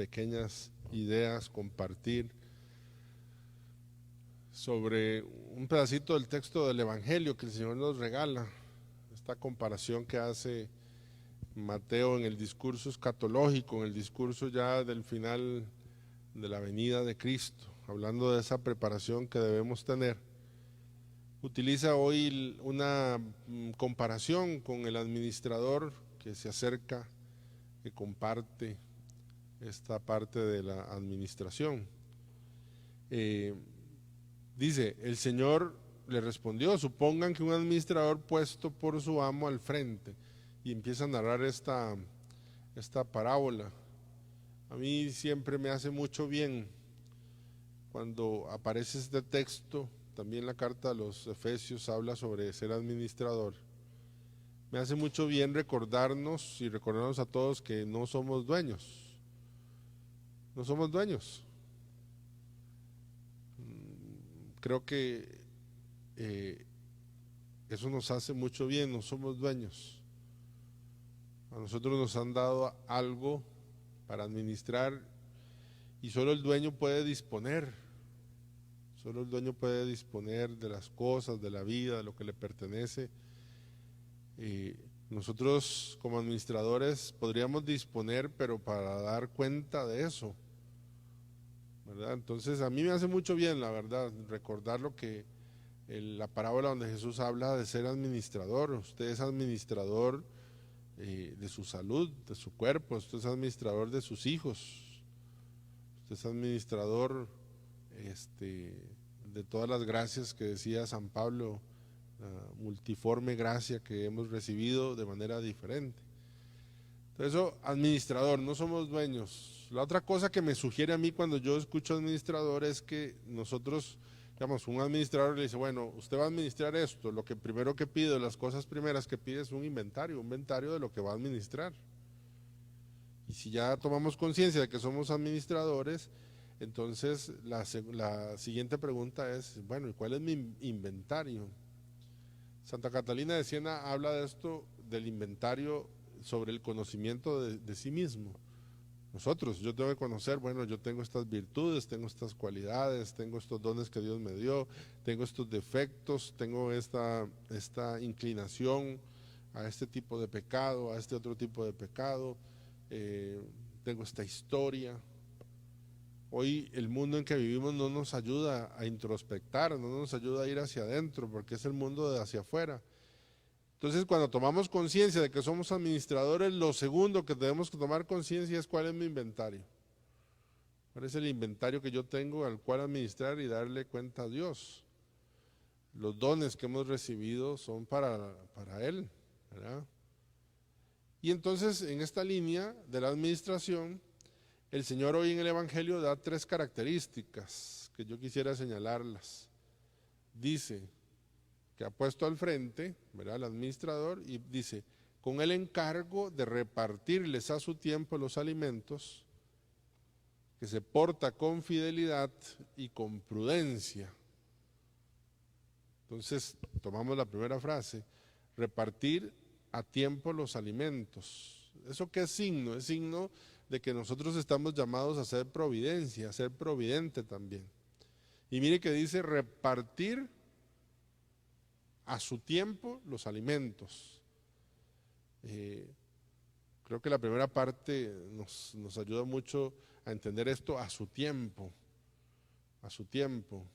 pequeñas ideas, compartir sobre un pedacito del texto del Evangelio que el Señor nos regala. Esta comparación que hace Mateo en el discurso escatológico, en el discurso ya del final de la venida de Cristo, hablando de esa preparación que debemos tener. Utiliza hoy una comparación con el administrador que se acerca, que comparte esta parte de la administración. Dice, el Señor le respondió, supongan que un administrador puesto por su amo al frente, y empieza a narrar esta parábola. A mí siempre me hace mucho bien cuando aparece este texto. También la carta a los Efesios habla sobre ser administrador. Me hace mucho bien recordarnos y recordarnos a todos que no somos dueños. No somos dueños. Creo que eso nos hace mucho bien, no somos dueños. A nosotros nos han dado algo para administrar y solo el dueño puede disponer. Solo el dueño puede disponer de las cosas, de la vida, de lo que le pertenece. Nosotros como administradores podríamos disponer, pero para dar cuenta de eso, ¿verdad? Entonces a mí me hace mucho bien, la verdad, recordar lo que la parábola donde Jesús habla de ser administrador. Usted es administrador de su salud, de su cuerpo, usted es administrador de sus hijos, usted es administrador de todas las gracias que decía San Pablo, la multiforme gracia que hemos recibido de manera diferente. Entonces, eso, administrador, no somos dueños. La otra cosa que me sugiere a mí cuando yo escucho administrador es que nosotros, digamos, un administrador le dice, bueno, usted va a administrar esto, lo que primero que pide, las cosas primeras que pide es un inventario de lo que va a administrar. Y si ya tomamos conciencia de que somos administradores, entonces la siguiente pregunta es, bueno, ¿y cuál es mi inventario? Santa Catalina de Siena habla de esto, del inventario sobre el conocimiento de sí mismo. Nosotros, yo tengo que conocer, bueno, yo tengo estas virtudes, tengo estas cualidades, tengo estos dones que Dios me dio, tengo estos defectos, tengo esta inclinación a este tipo de pecado, a este otro tipo de pecado, tengo esta historia. Hoy el mundo en que vivimos no nos ayuda a introspectar, no nos ayuda a ir hacia adentro, porque es el mundo de hacia afuera. Entonces, cuando tomamos conciencia de que somos administradores, lo segundo que tenemos que tomar conciencia es cuál es mi inventario. ¿Cuál es el inventario que yo tengo al cual administrar y darle cuenta a Dios? Los dones que hemos recibido son para Él, ¿verdad? Y entonces, en esta línea de la administración, el Señor hoy en el Evangelio da 3 características que yo quisiera señalarlas. Dice que ha puesto al frente, ¿verdad?, al administrador, y dice, con el encargo de repartirles a su tiempo los alimentos, que se porta con fidelidad y con prudencia. Entonces, tomamos la primera frase, repartir a tiempo los alimentos. ¿Eso qué es signo? Es signo de que nosotros estamos llamados a hacer providencia, a ser providente también. Y mire que dice repartir a su tiempo los alimentos. Creo que la primera parte nos ayuda mucho a entender esto, a su tiempo, a su tiempo.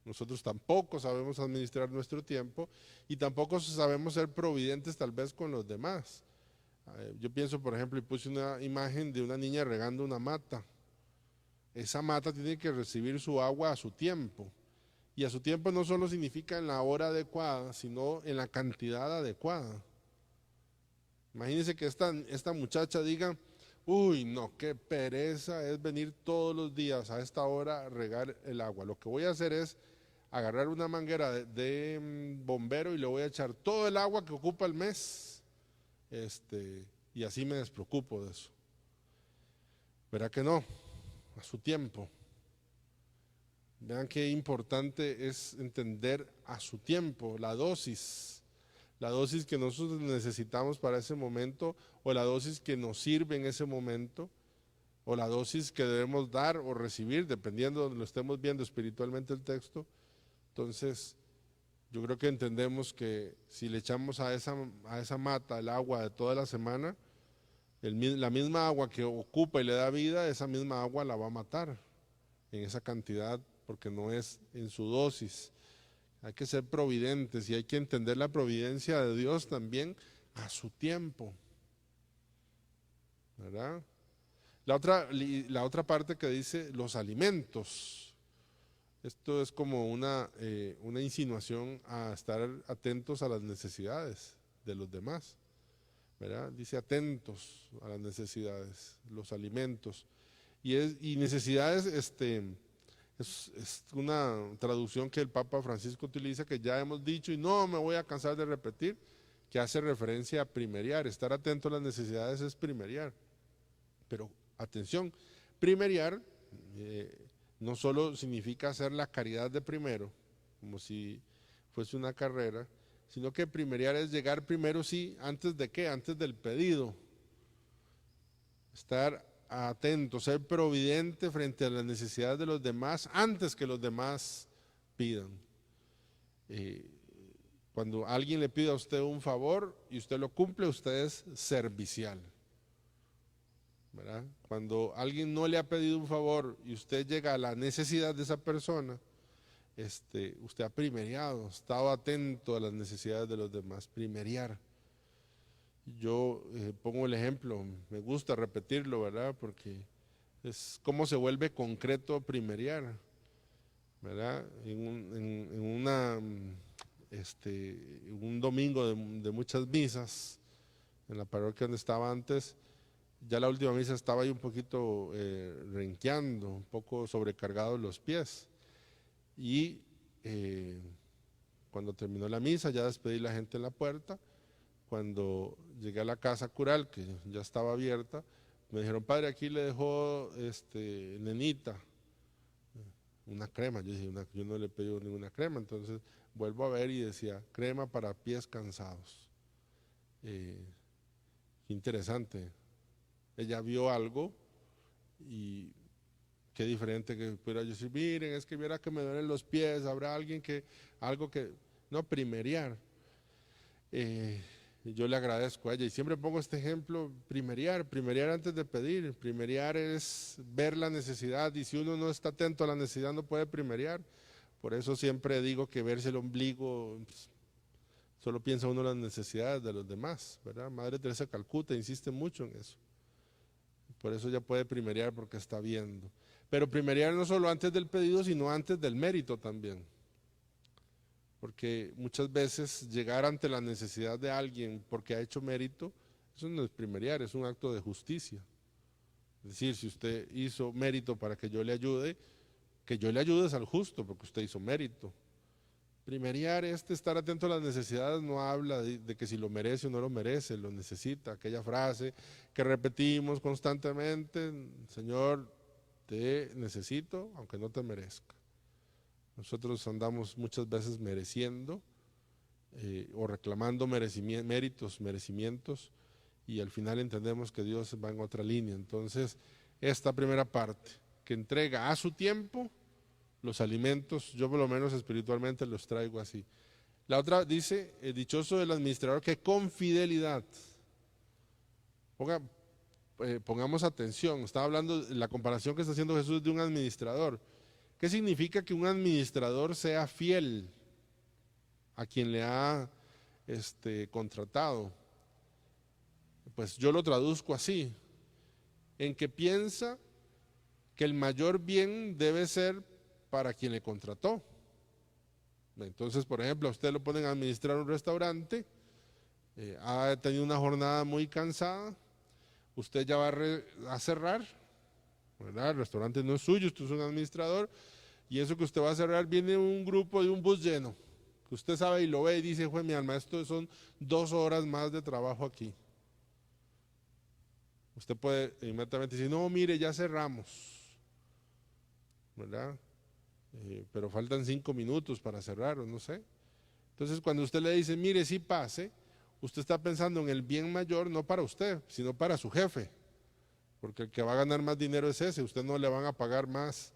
Nosotros tampoco sabemos administrar nuestro tiempo y tampoco sabemos ser providentes tal vez con los demás. Yo pienso, por ejemplo, y puse una imagen de una niña regando una mata. Esa mata tiene que recibir su agua a su tiempo. Y a su tiempo no solo significa en la hora adecuada, sino en la cantidad adecuada. Imagínense que esta muchacha diga, uy, no, qué pereza es venir todos los días a esta hora a regar el agua. Lo que voy a hacer es agarrar una manguera de bombero y le voy a echar todo el agua que ocupa el mes. Y así me despreocupo de eso. ¿Verdad que no? A su tiempo. Vean qué importante es entender a su tiempo, la dosis que nosotros necesitamos para ese momento o la dosis que nos sirve en ese momento o la dosis que debemos dar o recibir, dependiendo de donde lo estemos viendo espiritualmente el texto. Entonces, yo creo que entendemos que si le echamos a esa mata el agua de toda la semana, la misma agua que ocupa y le da vida, esa misma agua la va a matar en esa cantidad, porque no es en su dosis. Hay que ser providentes y hay que entender la providencia de Dios también a su tiempo, ¿verdad? La otra parte que dice los alimentos. Esto es como una insinuación a estar atentos a las necesidades de los demás, ¿verdad? Dice atentos a las necesidades, los alimentos. Y necesidades, es una traducción que el Papa Francisco utiliza, que ya hemos dicho y no me voy a cansar de repetir, que hace referencia a primeriar. Estar atento a las necesidades es primeriar. Pero atención, primeriar no solo significa hacer la caridad de primero, como si fuese una carrera, sino que primeriar es llegar primero, sí, ¿antes de qué? Antes del pedido. Estar atento, ser providente frente a las necesidades de los demás antes que los demás pidan. Cuando alguien le pide a usted un favor y usted lo cumple, usted es servicial, ¿verdad? Cuando alguien no le ha pedido un favor y usted llega a la necesidad de esa persona, usted ha primeriado, ha estado atento a las necesidades de los demás, primeriar. Yo pongo el ejemplo, me gusta repetirlo, ¿verdad? Porque es cómo se vuelve concreto primeriar, ¿verdad? En un domingo de muchas misas, en la parroquia donde estaba antes, ya la última misa estaba ahí un poquito renqueando, un poco sobrecargados los pies. Y cuando terminó la misa, ya despedí a la gente en la puerta. Cuando llegué a la casa cural, que ya estaba abierta, me dijeron, padre, aquí le dejó nenita una crema. Yo dije, yo no le he pedido ninguna crema. Entonces vuelvo a ver y decía, crema para pies cansados. Interesante. Ella vio algo y qué diferente que pudiera yo decir, miren, es que viera que me duelen los pies, habrá alguien algo que, no, primeriar. Yo le agradezco a ella y siempre pongo este ejemplo, primeriar antes de pedir. Primeriar es ver la necesidad y si uno no está atento a la necesidad no puede primeriar. Por eso siempre digo que verse el ombligo, pues, solo piensa uno en las necesidades de los demás, ¿verdad? Madre Teresa de Calcuta insiste mucho en eso. Por eso ella puede primeriar porque está viendo. Pero primeriar no solo antes del pedido, sino antes del mérito también. Porque muchas veces llegar ante la necesidad de alguien porque ha hecho mérito, eso no es primeriar, es un acto de justicia. Es decir, si usted hizo mérito para que yo le ayude, que yo le ayude es al justo, porque usted hizo mérito. Primeriar, estar atento a las necesidades, no habla de que si lo merece o no lo merece, lo necesita. Aquella frase que repetimos constantemente, Señor, te necesito aunque no te merezca. Nosotros andamos muchas veces mereciendo o reclamando méritos, merecimientos, y al final entendemos que Dios va en otra línea. Entonces, esta primera parte, que entrega a su tiempo los alimentos, yo por lo menos espiritualmente los traigo así. La otra dice, dichoso el administrador que con fidelidad, pongamos atención, estaba hablando de la comparación que está haciendo Jesús de un administrador. ¿Qué significa que un administrador sea fiel a quien le ha contratado? Pues yo lo traduzco así, en que piensa que el mayor bien debe ser para quien le contrató. Entonces, por ejemplo, a usted lo ponen a administrar un restaurante, ha tenido una jornada muy cansada, usted ya va a cerrar, ¿verdad? El restaurante no es suyo, usted es un administrador, y eso que usted va a cerrar viene un grupo de un bus lleno, que usted sabe y lo ve y dice, juez, mi alma, esto son 2 horas más de trabajo aquí. Usted puede inmediatamente decir, no, mire, ya cerramos, ¿verdad? Pero faltan 5 minutos para cerrar o no sé. Entonces cuando usted le dice, mire, sí pase, usted está pensando en el bien mayor, no para usted, sino para su jefe. porque el que va a ganar más dinero es ese, usted no le van a pagar más,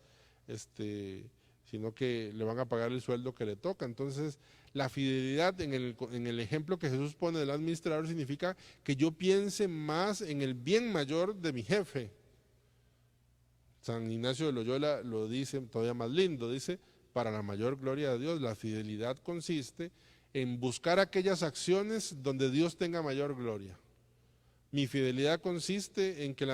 sino que le van a pagar el sueldo que le toca. Entonces, la fidelidad en el ejemplo que Jesús pone del administrador significa que yo piense más en el bien mayor de mi jefe. San Ignacio de Loyola lo dice todavía más lindo, dice, para la mayor gloria de Dios, la fidelidad consiste en buscar aquellas acciones donde Dios tenga mayor gloria. Mi fidelidad consiste en que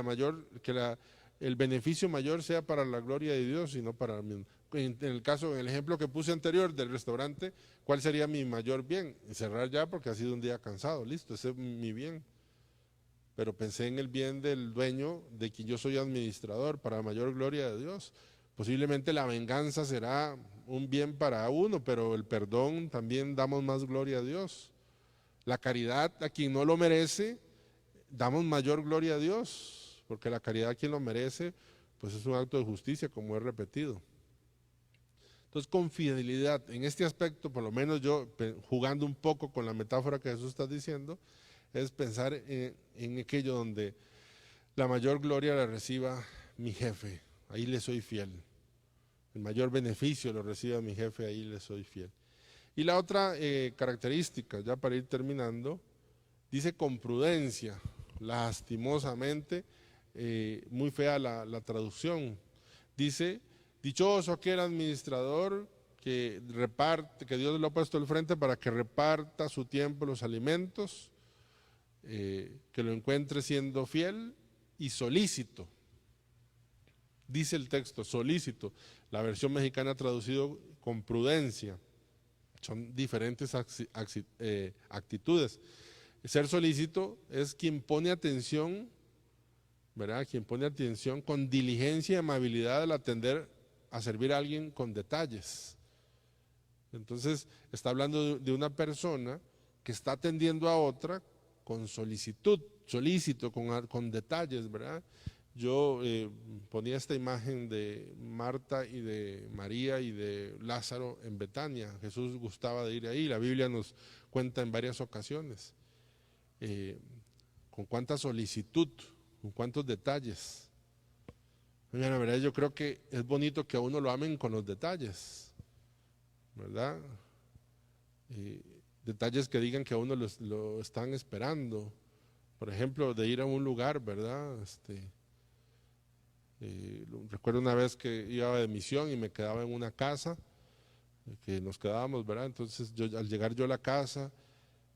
el beneficio mayor sea para la gloria de Dios y no para mí. En el ejemplo que puse anterior del restaurante, ¿cuál sería mi mayor bien? Cerrar ya porque ha sido un día cansado, listo, ese es mi bien. Pero pensé en el bien del dueño, de quien yo soy administrador, para la mayor gloria de Dios. Posiblemente la venganza será un bien para uno, pero el perdón también damos más gloria a Dios. La caridad a quien no lo merece, damos mayor gloria a Dios, porque la caridad a quien lo merece, pues es un acto de justicia, como he repetido. Entonces, con fidelidad, en este aspecto, por lo menos yo, jugando un poco con la metáfora que Jesús está diciendo, es pensar en aquello donde la mayor gloria la reciba mi jefe, ahí le soy fiel. El mayor beneficio lo reciba mi jefe, ahí le soy fiel. Y la otra característica, ya para ir terminando, dice con prudencia, lastimosamente, muy fea la traducción. Dice, dichoso aquel administrador que Dios lo ha puesto al frente para que reparta su tiempo los alimentos, que lo encuentre siendo fiel y solícito. Dice el texto, solícito. La versión mexicana ha traducido con prudencia. Son diferentes actitudes. Ser solícito es quien pone atención, ¿verdad? Quien pone atención con diligencia y amabilidad al atender a servir a alguien con detalles. Entonces, está hablando de una persona que está atendiendo a otra con solicitud, solícito, con detalles, ¿verdad? Yo ponía esta imagen de Marta y de María y de Lázaro en Betania. Jesús gustaba de ir ahí, la Biblia nos cuenta en varias ocasiones. Con cuánta solicitud, con cuántos detalles. Oigan, la verdad, yo creo que es bonito que a uno lo amen con los detalles, ¿verdad? Detalles que digan que a uno lo están esperando. Por ejemplo, de ir a un lugar, ¿verdad? Recuerdo una vez que iba de misión y me quedaba en una casa, que nos quedábamos, ¿verdad? Entonces, al llegar yo a la casa,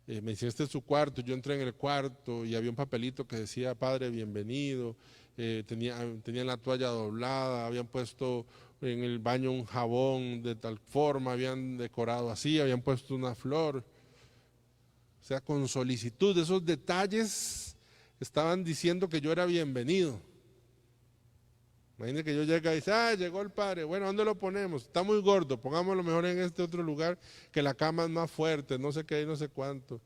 me decía, este es su cuarto. Yo entré en el cuarto y había un papelito que decía, padre, bienvenido. Tenían la toalla doblada, habían puesto en el baño un jabón de tal forma, habían decorado así, habían puesto una flor. O sea, con solicitud, esos detalles estaban diciendo que yo era bienvenido. Imagínense que yo llegue y dice, llegó el padre, bueno, ¿dónde lo ponemos? Está muy gordo, pongámoslo mejor en este otro lugar, que la cama es más fuerte, no sé qué y no sé cuánto.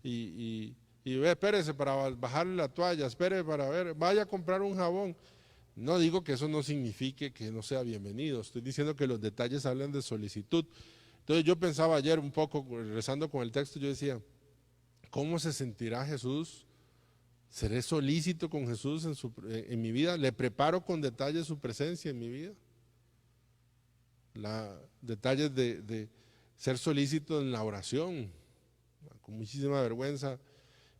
Y ve, espérese para bajarle la toalla, espere para ver, vaya a comprar un jabón. No digo que eso no signifique que no sea bienvenido, estoy diciendo que los detalles hablan de solicitud. Entonces yo pensaba ayer un poco, rezando con el texto, yo decía, ¿cómo se sentirá Jesús? ¿Seré solícito con Jesús en mi vida? ¿Le preparo con detalles su presencia en mi vida? Detalles de ser solícito en la oración, con muchísima vergüenza.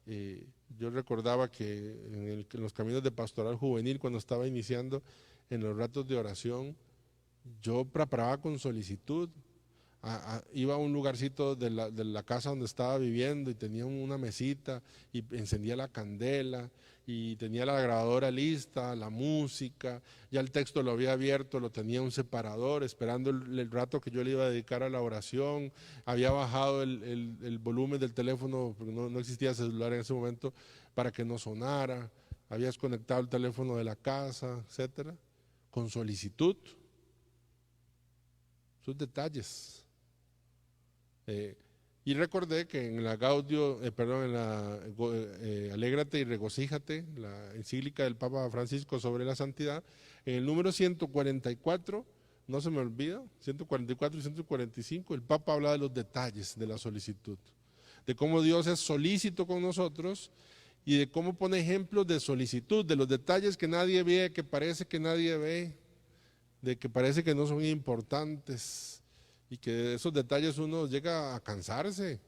Yo recordaba que en los caminos de pastoral juvenil, cuando estaba iniciando en los ratos de oración, yo preparaba con solicitud. Iba a un lugarcito de la casa donde estaba viviendo y tenía una mesita y encendía la candela y tenía la grabadora lista, la música, ya el texto lo había abierto, lo tenía un separador esperando el rato que yo le iba a dedicar a la oración. Había bajado el volumen del teléfono, porque no existía celular en ese momento, para que no sonara. Había desconectado el teléfono de la casa, etcétera, con solicitud. Sus detalles. Y recordé que en la Gaudio, en la Alégrate y Regocíjate, la encíclica del Papa Francisco sobre la santidad, en el número 144, no se me olvida, 144 y 145, el Papa habla de los detalles de la solicitud, de cómo Dios es solícito con nosotros y de cómo pone ejemplos de solicitud, de los detalles que nadie ve, que parece que nadie ve, de que parece que no son importantes y que de esos detalles uno llega a cansarse.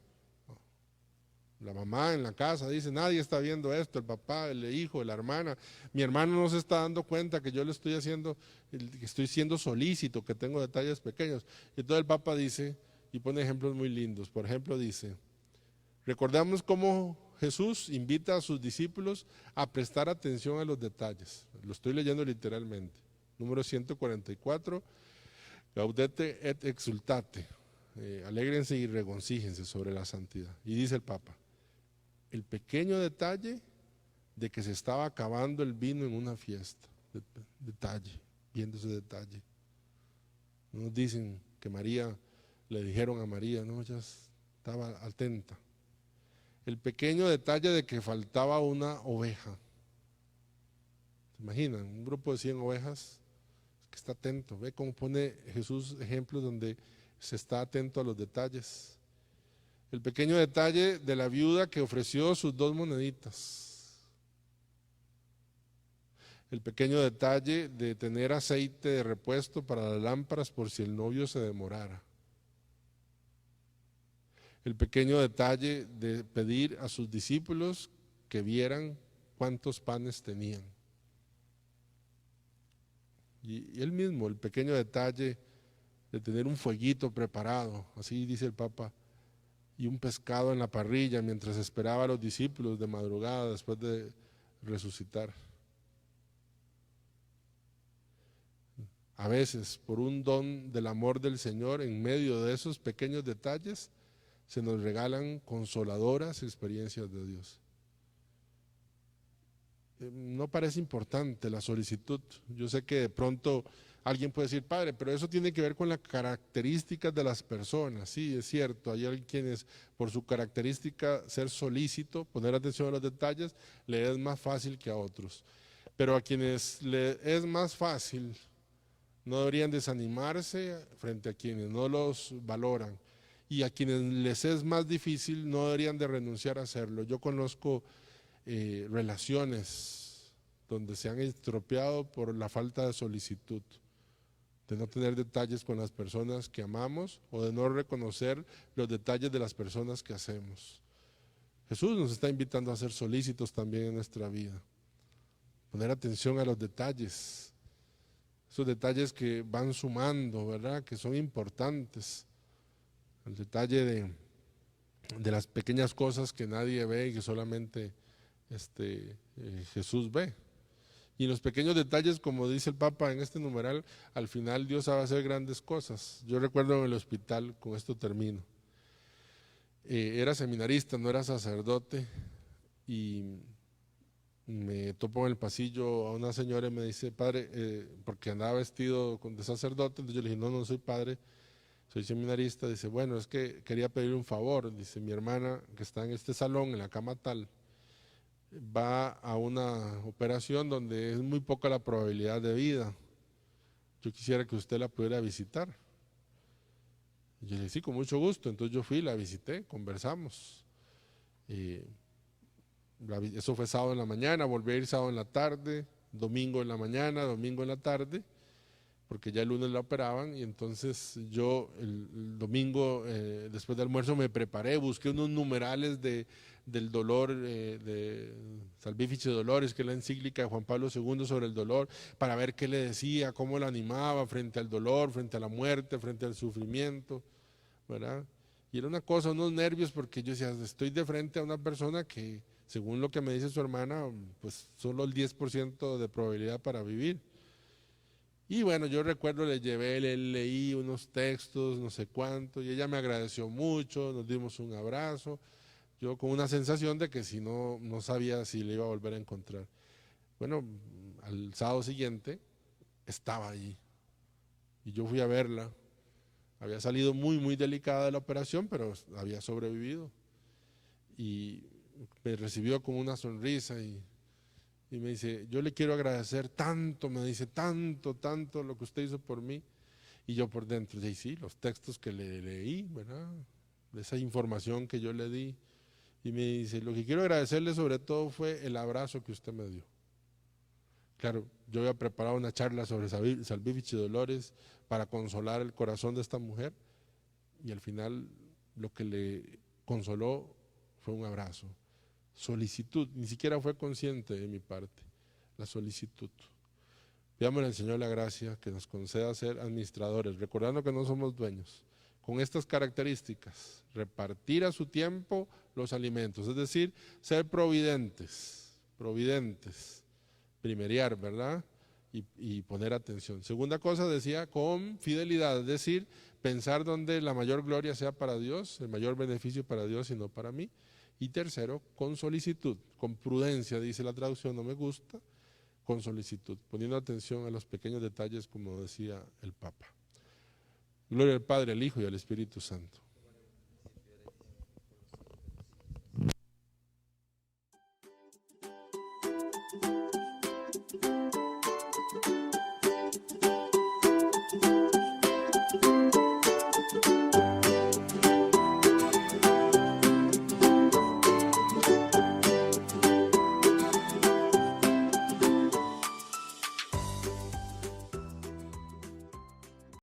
La mamá en la casa dice, nadie está viendo esto, el papá, el hijo, la hermana, mi hermano no se está dando cuenta que yo le estoy haciendo, que estoy siendo solícito, que tengo detalles pequeños. Y entonces el Papa dice, y pone ejemplos muy lindos, por ejemplo dice, recordamos cómo Jesús invita a sus discípulos a prestar atención a los detalles, lo estoy leyendo literalmente, número 144, Gaudete et exultate, alégrense y regocíjense sobre la santidad. Y dice el Papa, el pequeño detalle de que se estaba acabando el vino en una fiesta, detalle, viendo ese detalle. Nos dicen que María, le dijeron a María, no, ya estaba atenta. El pequeño detalle de que faltaba una oveja. ¿Se imaginan? Un grupo de 100 ovejas que está atento. Ve cómo pone Jesús ejemplos donde se está atento a los detalles. El pequeño detalle de la viuda que ofreció sus 2 moneditas. El pequeño detalle de tener aceite de repuesto para las lámparas por si el novio se demorara. El pequeño detalle de pedir a sus discípulos que vieran cuántos panes tenían. Y él mismo, el pequeño detalle de tener un fueguito preparado, así dice el Papa, y un pescado en la parrilla mientras esperaba a los discípulos de madrugada después de resucitar. A veces, por un don del amor del Señor, en medio de esos pequeños detalles, se nos regalan consoladoras experiencias de Dios. No parece importante la solicitud. Yo sé que de pronto alguien puede decir, padre, pero eso tiene que ver con las características de las personas. Sí, es cierto, hay quienes por su característica ser solícito, poner atención a los detalles, le es más fácil que a otros. Pero a quienes le es más fácil, no deberían desanimarse frente a quienes no los valoran. Y a quienes les es más difícil, no deberían de renunciar a hacerlo. Yo conozco relaciones donde se han estropeado por la falta de solicitud, de no tener detalles con las personas que amamos o de no reconocer los detalles de las personas que hacemos. Jesús nos está invitando a ser solícitos también en nuestra vida, poner atención a los detalles, esos detalles que van sumando, ¿verdad?, que son importantes, el detalle de las pequeñas cosas que nadie ve y que solamente Jesús ve. Y en los pequeños detalles, como dice el Papa en este numeral, al final Dios sabe hacer grandes cosas. Yo recuerdo en el hospital, con esto termino, era seminarista, no era sacerdote, y me topo en el pasillo a una señora y me dice, padre, porque andaba vestido de sacerdote, entonces yo le dije, no, no soy padre, soy seminarista. Dice, bueno, es que quería pedir un favor. Dice, mi hermana que está en este salón, en la cama tal, va a una operación donde es muy poca la probabilidad de vida. Yo quisiera que usted la pudiera visitar. Y yo le dije, sí, con mucho gusto. Entonces yo fui, la visité, conversamos. Eso fue sábado en la mañana, volví a ir sábado en la tarde, domingo en la mañana, domingo en la tarde, porque ya el lunes la operaban. Y entonces yo el domingo, después del almuerzo, me preparé, busqué unos numerales del dolor, de Salvifici Dolores, que es la encíclica de Juan Pablo II sobre el dolor, para ver qué le decía, cómo lo animaba frente al dolor, frente a la muerte, frente al sufrimiento, ¿verdad? Y era una cosa, unos nervios, porque yo decía, estoy de frente a una persona que, según lo que me dice su hermana, pues solo el 10% de probabilidad para vivir. Y bueno, yo recuerdo, le llevé, le leí unos textos, no sé cuánto, y ella me agradeció mucho, nos dimos un abrazo, yo con una sensación de que si no sabía si le iba a volver a encontrar. Bueno, al sábado siguiente estaba allí, y yo fui a verla. Había salido muy, muy delicada de la operación, pero había sobrevivido. Y me recibió con una sonrisa y me dice, yo le quiero agradecer tanto, me dice, tanto lo que usted hizo por mí. Y yo por dentro, y sí, los textos que le leí, ¿verdad?, de esa información que yo le di. Y me dice, lo que quiero agradecerle sobre todo fue el abrazo que usted me dio. Claro, yo había preparado una charla sobre Salvífice Dolores para consolar el corazón de esta mujer, y al final lo que le consoló fue un abrazo. Solicitud, ni siquiera fue consciente de mi parte, la solicitud. Pidámosle al Señor la gracia que nos conceda ser administradores, recordando que no somos dueños, con estas características: repartir a su tiempo los alimentos, es decir, ser providentes, primeriar, ¿verdad? Y poner atención. Segunda cosa, decía, con fidelidad, es decir, pensar donde la mayor gloria sea para Dios, el mayor beneficio para Dios y no para mí. Y tercero, con solicitud, con prudencia, dice la traducción, no me gusta, con solicitud, poniendo atención a los pequeños detalles, como decía el Papa. Gloria al Padre, al Hijo y al Espíritu Santo.